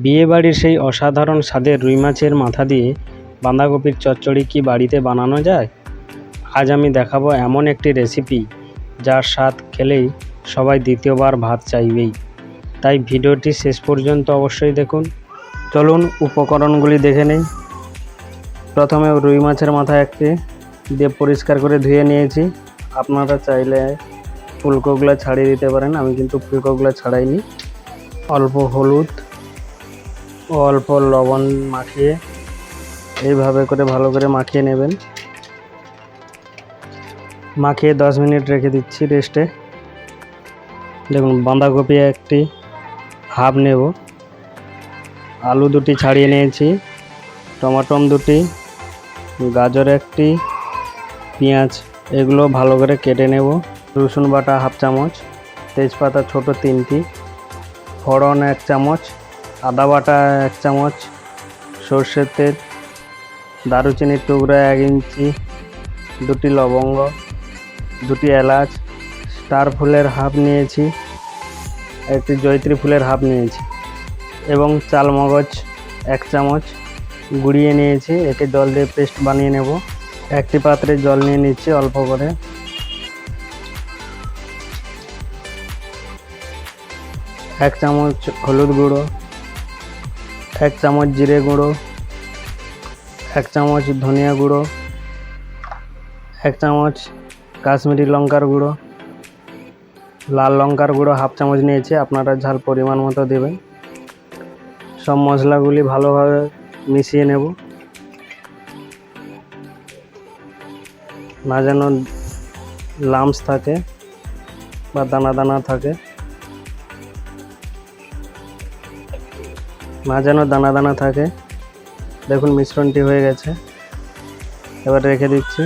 বিয়েবাড়ির সেই অসাধারণ স্বাদের রুই মাছের মাথা দিয়ে বাঁধাকপির চচ্চড়ি কি বাড়িতে বানানো যায়? আজ আমি দেখাবো এমন একটি রেসিপি যার স্বাদ খেলেই সবাই দ্বিতীয়বার ভাত চাইবেই। তাই ভিডিওটি শেষ পর্যন্ত অবশ্যই দেখুন। চলুন উপকরণগুলি দেখে নেই। প্রথমে রুই মাছের মাথা একটি দিয়ে পরিষ্কার করে ধুয়ে নিয়েছি। আপনারা চাইলে ফুলকোগুলো ছাড়িয়ে দিতে পারেন, আমি কিন্তু ফুলকোগুলো ছাড়াইনি। অল্প হলুদ ও অল্প লবণ মাখিয়ে এইভাবে করে ভালো করে মাখিয়ে নেবেন। মাখিয়ে 10 মিনিট রেখে দিচ্ছি রেস্টে। দেখুন, বাঁধাকপি একটি হাফ নেব, আলু দুটি ছাড়িয়ে নিয়েছি, টমাটো দুটি, গাজর একটি, পেঁয়াজ এগুলো ভালো করে কেটে নেব, রসুন বাটা হাফ চামচ, তেজপাতা ছোট 3টি, ফোড়ন 1 চামচ, আদা বাটা 1 চামচ, সর্ষের তেল, দারুচিনির টুকরা 1 ইঞ্চি, 2টি লবঙ্গ, 2টি এলাচ, স্টার ফুলের হাফ নিয়েছি, একটি জয়িত্রী ফুলের হাফ নিয়েছি এবং চালমগজ 1 চামচ গুঁড়িয়ে নিয়েছি। একে জল দিয়ে পেস্ট বানিয়ে নেব। একটি পাত্রে জল নিয়ে নিচ্ছি অল্প করে। এক চামচ হলুদ গুঁড়ো, 1 চামচ জিরে গুঁড়ো, 1 চামচ ধনিয়া গুঁড়ো, 1 চামচ কাশ্মীরি লঙ্কার গুঁড়ো, লাল লঙ্কার গুঁড়ো হাফ চামচ নিয়েছি, আপনারা ঝাল পরিমাণ মতো দেবেন। সব মশলাগুলি ভালোভাবে মিশিয়ে নেব, না যেন লাম্পস থাকে বা দানা দানা থাকে, না যেন দানা দানা থাকে। দেখুন মিশ্রণটি হয়ে গেছে, এবার রেখে দিচ্ছি।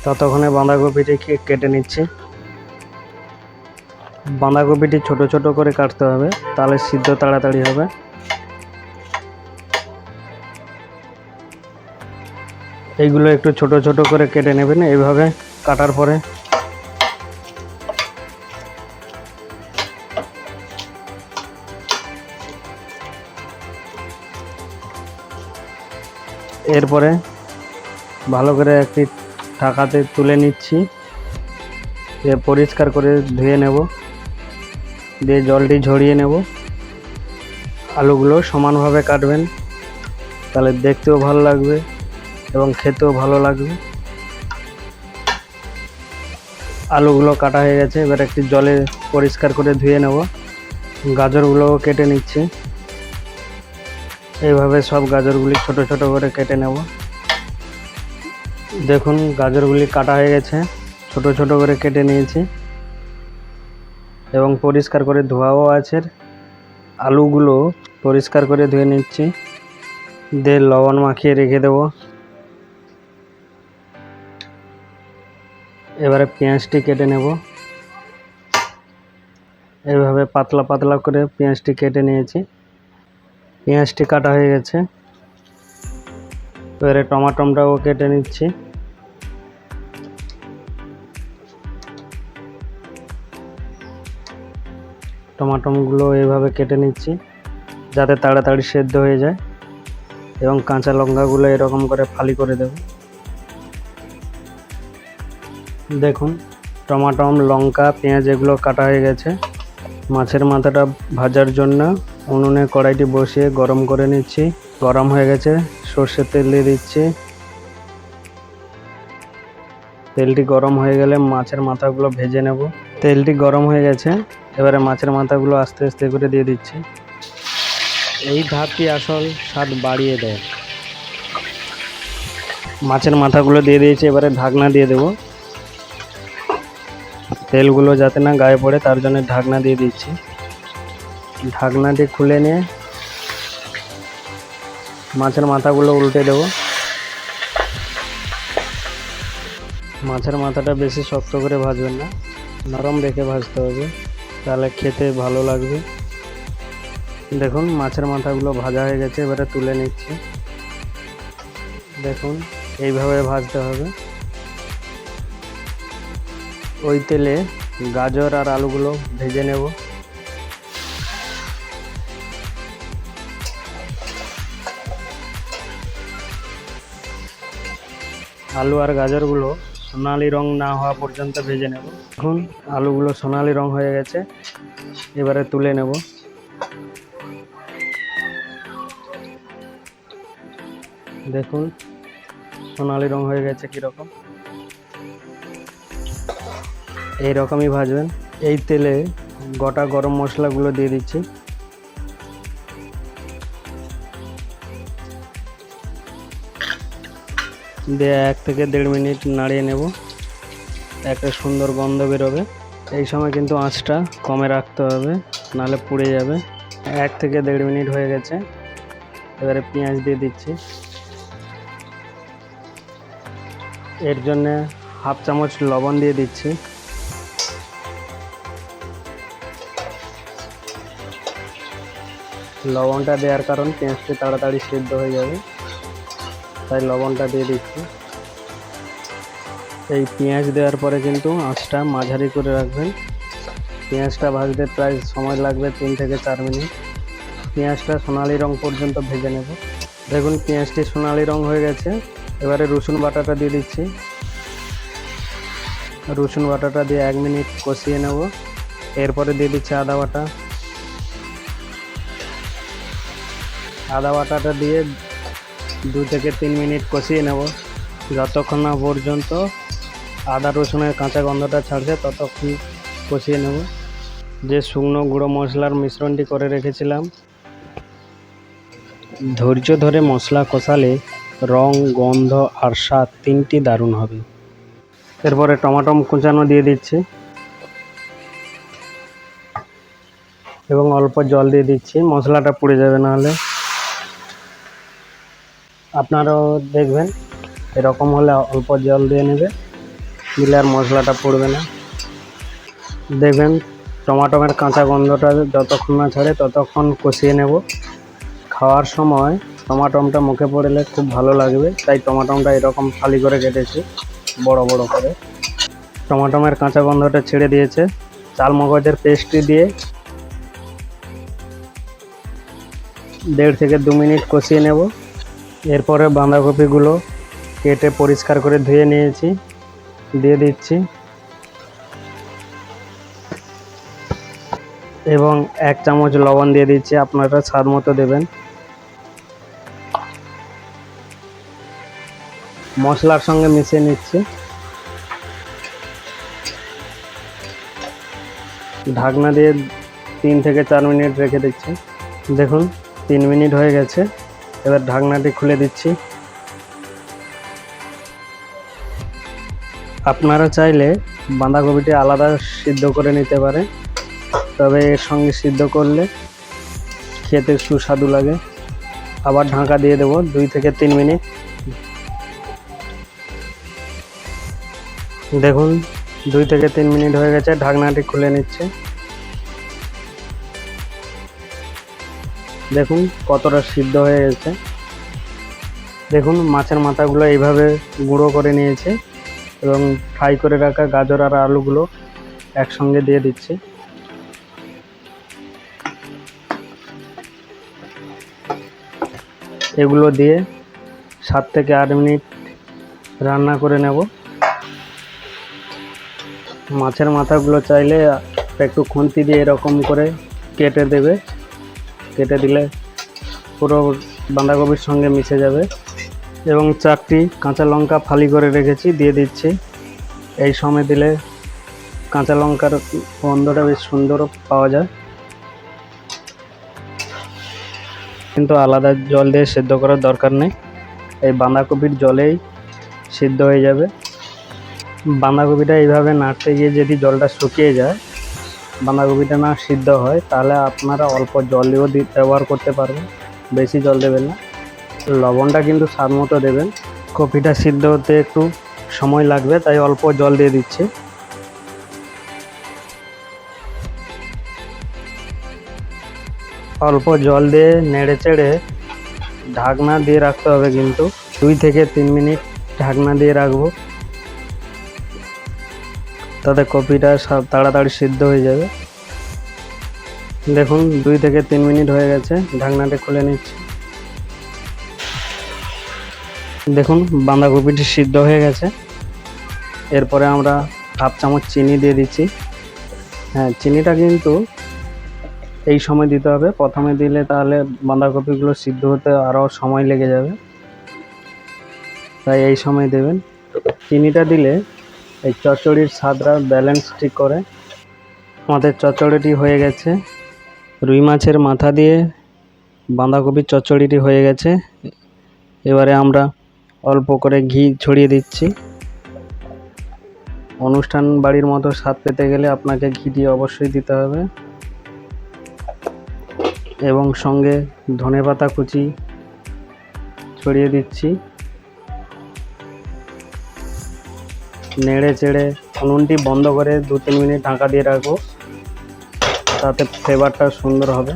ততক্ষণে বাঁধাকপিটি কেটে নিচ্ছি। বাঁধাকপিটি ছোট ছোট করে কাটতে হবে, তাহলে সিদ্ধ তাড়াতাড়ি হবে। এইগুলো একটু ছোট ছোট করে কেটে নেবেন। এইভাবে কাটার পরে এরপরে ভালো করে একটি ঢাকাতে তুলে নিচ্ছি, দিয়ে পরিষ্কার করে ধুয়ে নেব, দিয়ে জলটি ঝরিয়ে নেব। আলুগুলো সমানভাবে কাটবেন, তাহলে দেখতেও ভালো লাগবে এবং খেতেও ভালো লাগবে। আলুগুলো কাটা হয়ে গেছে, এবার একটি জলে পরিষ্কার করে ধুয়ে নেব। গাজরগুলোও কেটে নিচ্ছি। এইভাবে সব গাজরগুলি ছোট ছোট করে কেটে নেব। দেখুন গাজরগুলি কাটা হয়ে গেছে, ছোট ছোট করে কেটে নিয়েছি এবং পরিষ্কার করে ধোয়াও আছে। আলুগুলো পরিষ্কার করে ধুয়ে নিচ্ছি, দিয়ে লবণ মাখিয়ে রেখে দেব। এবারে পেঁয়াজটি কেটে নেব। এইভাবে পাতলা পাতলা করে পেঁয়াজটি কেটে নিয়েছি। পেঁয়াজটি কাটা হয়ে গেছে, এবারে টমাটোটাও কেটে নিচ্ছি। টমাটোগুলো এইভাবে কেটে নিচ্ছি যাতে তাড়াতাড়ি সেদ্ধ হয়ে যায়, এবং কাঁচা লঙ্কাগুলো এরকম করে ফালি করে দেব। দেখুন টমাটো, লঙ্কা, পেঁয়াজ এগুলো কাটা হয়ে গেছে। মাছের মাথাটা ভাজার জন্য উনুনে কড়াইটি বসিয়ে গরম করে নিচ্ছি। গরম হয়ে গেছে, সর্ষের তেল দিয়ে দিচ্ছি। তেলটি গরম হয়ে গেলে মাছের মাথাগুলো ভেজে নেব। তেলটি গরম হয়ে গেছে, এবারে মাছের মাথাগুলো আস্তে আস্তে করে দিয়ে দিচ্ছি। এই ধাপটি আসল স্বাদ বাড়িয়ে দেয়। মাছের মাথাগুলো দিয়ে দিয়েছি, এবারে ঢাকনা দিয়ে দেব। তেলগুলো যাতে না গায়ে পড়ে তার জন্য ঢাকনা দিয়ে দিচ্ছি। ঢাকনাটি খুলে নিয়ে মাছের মাথাগুলো উল্টে দেব। মাছের মাথাটা বেশি শক্ত করে ভাজবেন না, নরম রেখে ভাজতে হবে, তাহলে খেতে ভালো লাগবে। দেখুন মাছের মাথাগুলো ভাজা হয়ে গেছে, এবারে তুলে নিচ্ছি। দেখুন এইভাবে ভাজতে হবে। ওই তেলে গাজর আর আলুগুলো ভেজে নেব। আলু আর গাজরগুলো সোনালি রং না হওয়া পর্যন্ত ভেজে নেব। এখন আলুগুলো সোনালি রং হয়ে গেছে, এবারে তুলে নেব। দেখুন সোনালি রং হয়ে গেছে কীরকম, এইরকমই ভাজবেন। এই তেলে গোটা গরম মশলাগুলো দিয়ে দিচ্ছি। দিয়ে 1 থেকে 1.5 মিনিট নাড়িয়ে নেব, একটা সুন্দর গন্ধ বেরোবে। এই সময় কিন্তু আঁচটা কমে রাখতে হবে, নাহলে পুড়ে যাবে। 1 থেকে 1.5 মিনিট হয়ে গেছে, এবারে পেঁয়াজ দিয়ে দিচ্ছি। এর জন্য হাফ চামচ লবণ দিয়ে দিচ্ছি। লবণটা দেওয়ার কারণ পেঁয়াজটি তাড়াতাড়ি সিদ্ধ হয়ে যাবে, তাই লবণটা দিয়ে দিচ্ছি। এই পেঁয়াজ দেওয়ার পরে কিন্তু আঁচটা মাঝারি করে রাখবেন। পেঁয়াজটা ভাজতে প্রায় সময় লাগবে 3 থেকে 4 মিনিট। পেঁয়াজটা সোনালি রং পর্যন্ত ভেজে নেব। দেখুন পেঁয়াজটি সোনালি রং হয়ে গেছে, এবারে রসুন বাটাটা দিয়ে দিচ্ছি। রসুন বাটাটা দিয়ে 1 মিনিট কষিয়ে নেব। এরপরে দিয়ে দিচ্ছি আদা বাটা। আদা বাটাটা দিয়ে 2 থেকে 3 মিনিট কষিয়ে নেব, যতক্ষণ না পর্যন্ত আদা রসুনের কাঁচা গন্ধটা ছাড়ছে ততক্ষণ কষিয়ে নেব। যে শুকনো গুঁড়ো মশলার মিশ্রণটি করে রেখেছিলাম, ধৈর্য ধরে মশলা কষালে রং, গন্ধ আর স্বাদ 3টি দারুণ হবে। এরপরে টমেটো কুচানো দিয়ে দিচ্ছি এবং অল্প জল দিয়ে দিচ্ছি, মশলাটা পুড়ে যাবে নাহলে। আপনারাও দেখবেন এরকম হলে অল্প জল দিয়ে নেবে, দিলে আর মশলাটা পড়বে না। দেখবেন টমেটোর কাঁচা গন্ধটা যতক্ষণ না ছাড়ে ততক্ষণ কষিয়ে নেব। খাওয়ার সময় টমেটোটা মুখে পড়লে খুব ভালো লাগবে, তাই টমেটোটা এরকম ফালি করে কেটেছি বড় বড় করে। টমেটোর কাঁচা গন্ধটা ছেড়ে দিয়েছে। চাল মগজের পেস্টটি দিয়ে 1.5 থেকে 2 মিনিট কষিয়ে নেব। এরপরে বাঁধাকপিগুলো কেটে পরিষ্কার করে ধুয়ে নিয়েছি, দিয়ে দিচ্ছি এবং 1 চামচ লবণ দিয়ে দিচ্ছি, আপনারা স্বাদ মতো দেবেন। মশলার সঙ্গে মিশিয়ে নিচ্ছি। ঢাকনা দিয়ে 3 থেকে 4 মিনিট রেখে দিচ্ছি। দেখুন 3 মিনিট হয়ে গেছে, এবার ঢাকনাটি খুলে দিচ্ছি। আপনারা চাইলে বাঁধাকপিটি আলাদা সিদ্ধ করে নিতে পারেন, তবে এর সঙ্গে সিদ্ধ করলে খেতে সুস্বাদু লাগে। আবার ঢাকা দিয়ে দেব 2 থেকে 3 মিনিট। দেখুন 2 থেকে 3 মিনিট হয়ে গেছে, ঢাকনাটি খুলে নিচ্ছে। দেখুন কতটা সিদ্ধ হয়ে গেছে। দেখুন মাছের মাথাগুলো এইভাবে গুঁড়ো করে নিয়েছে এবং ফ্রাই করে রাখা গাজর আর আলুগুলো একসঙ্গে দিয়ে দিচ্ছি। এগুলো দিয়ে 7 থেকে 8 মিনিট রান্না করে নেব। মাছের মাথাগুলো চাইলে একটু খুন্তি দিয়ে এরকম করে কেটে দেবে, কেটে দিলে পুরো বাঁধাকপির সঙ্গে মিশে যাবে। এবং 4টি কাঁচা লঙ্কা ফালি করে রেখেছি, দিয়ে দিচ্ছি। এই সময় দিলে কাঁচা লঙ্কার গন্ধটা বেশ সুন্দর পাওয়া যায়। কিন্তু আলাদা জল দিয়ে সেদ্ধ করার দরকার নেই, এই বাঁধাকপির জলেই সিদ্ধ হয়ে যাবে। বাঁধাকপিটা এইভাবে নাড়তে গিয়ে যদি জলটা শুকিয়ে যায়, বাঁধাকপিটা না সিদ্ধ হয়, তাহলে আপনারা অল্প জলেও ব্যবহার করতে পারবেন, বেশি জল দেবেন না। লবণটা কিন্তু স্বাদ মতো দেবেন। কপিটা সিদ্ধ হতে একটু সময় লাগবে, তাই অল্প জল দিয়ে দিচ্ছি। অল্প জল দিয়ে নেড়ে চেড়ে ঢাকনা দিয়ে রাখতে হবে, কিন্তু 2 থেকে 3 মিনিট ঢাকনা দিয়ে রাখবো, তাতে কপিটা তাড়াতাড়ি সিদ্ধ হয়ে যাবে। দেখুন 2 থেকে 3 মিনিট হয়ে গেছে, ঢাকনাটা খুলে নিচ্ছি। দেখুন বাঁধাকপিটি সিদ্ধ হয়ে গেছে। এরপরে আমরা হাফ চামচ চিনি দিয়ে দিচ্ছি। হ্যাঁ, চিনিটা কিন্তু এই সময় দিতে হবে, প্রথমে দিলে তাহলে বাঁধাকপিগুলো সিদ্ধ হতে আরও সময় লেগে যাবে, তাই এই সময় দেবেন। চিনিটা দিলে এই চচ্চড়ির স্বাদটা ব্যালেন্স ঠিক করে। আমাদের চচ্চড়িটি হয়ে গেছে, রুই মাছের মাথা দিয়ে বাঁধাকপির চচ্চড়িটি হয়ে গেছে। এবারে আমরা অল্প করে ঘি ছড়িয়ে দিচ্ছি। অনুষ্ঠান বাড়ির মতো স্বাদ পেতে গেলে আপনাকে ঘিটি অবশ্যই দিতে হবে, এবং সঙ্গে ধনেপাতা কুচি ছড়িয়ে দিচ্ছি। নেড়ে চেড়ে উনুনটি বন্ধ করে 2-3 মিনিট ঢাকা দিয়ে রাখবো, তাতে ফ্লেভারটা সুন্দর হবে।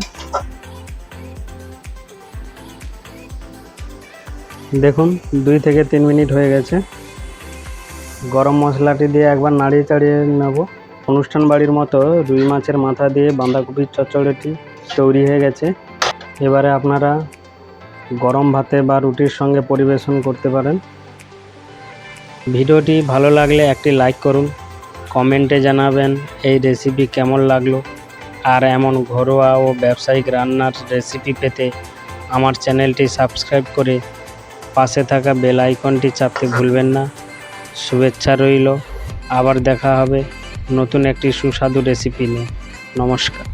দেখুন 2 থেকে 3 মিনিট হয়ে গেছে। গরম মশলাটি দিয়ে একবার নাড়িয়ে চাড়িয়ে নেব। অনুষ্ঠান বাড়ির মতো রুই মাছের মাথা দিয়ে বাঁধাকপির চচ্চড়িটি তৈরি হয়ে গেছে। এবারে আপনারা গরম ভাতে বা রুটির সঙ্গে পরিবেশন করতে পারেন। ভিডিওটি ভালো লাগলে একটি লাইক করুন, কমেন্টে জানাবেন এই রেসিপি কেমন লাগলো। আর এমন ঘরোয়া ও ব্যবসায়িক রান্নার রেসিপি পেতে আমার চ্যানেলটি সাবস্ক্রাইব করে পাশে থাকা বেল আইকনটি চাপতে ভুলবেন না। শুভেচ্ছা রইল, আবার দেখা হবে নতুন একটি সুস্বাদু রেসিপি নিয়ে। নমস্কার।